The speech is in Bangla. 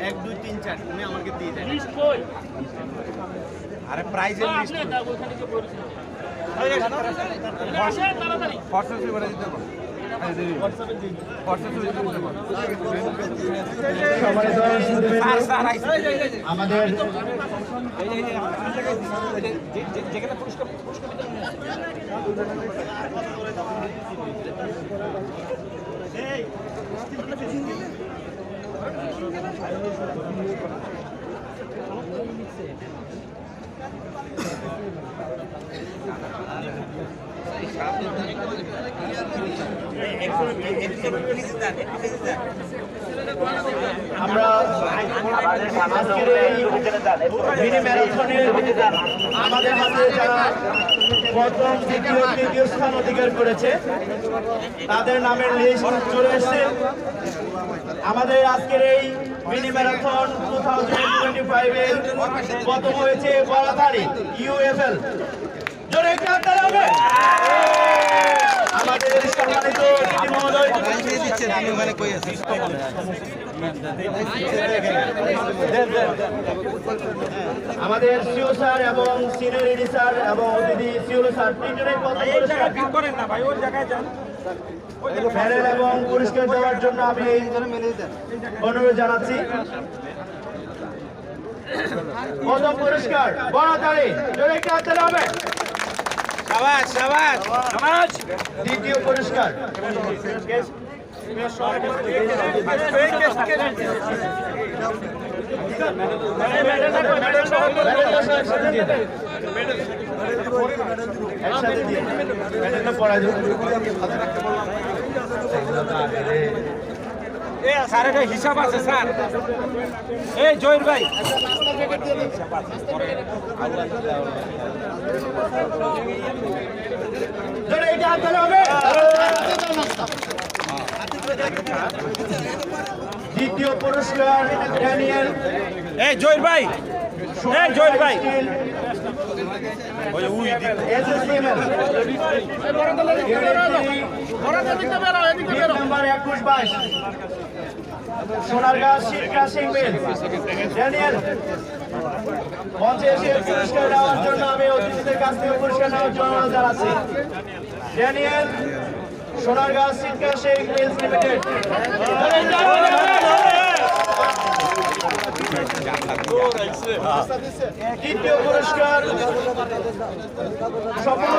এক দুই তিন চার তুমি আমাকে দিয়ে দেন। আরে প্রাইজের লিস্ট আমাদের আমরা আজকের এই মিনি ম্যারাথনের আমাদের হাতে যারা প্রথম দ্বিতীয় তৃতীয় স্থান অধিকার করেছে তাদের নামের লিস্ট চলে এসেছে। আমাদের আজকের এই মিনি ম্যারাথন 2025 এর প্রথম হয়েছে বড়াতারি ইউএফএল। জোরে একটু হাত তালি হবে। আমাদের সম্মানিত দিদি মহোদয় আমাদের সিও স্যার এবং সিনিয়র এডি স্যার এবং অতিথি সিও স্যার তিনজনের প্যানেল এবং পুরস্কার দেওয়ার জন্য আমি অনুরোধ জানাচ্ছি। প্রথম পুরস্কার বড়াতালি, জোরে একটু হাত তালি হবে। শাবাশ শাবাশ শাবাশ। দ্বিতীয় পুরস্কার একসাথে দিয়ে মেডেলটা পড়া যাবে। স্যার এটা হিসাব আছে স্যার। এই জয়ের ভাই দ্বিতীয় পুরস্কার ড্যানিয়েল। এই জয়ের ভাই, এই জয়ের ভাই নাম্বার 21-22 সোনারগাঁ শীত ক্রাশিং মিল। ড্যানিয়েল মঞ্চে এসে পুরস্কার নেওয়ার জন্য আমি অতিথিদের কাছ থেকে পুরস্কার নেওয়ার জন্য জানাচ্ছি। ড্যানিয়েল সোনারগাঁ শীত ক্রাশিং মিলস লিমিটেড। তৃতীয় পুরস্কার সফল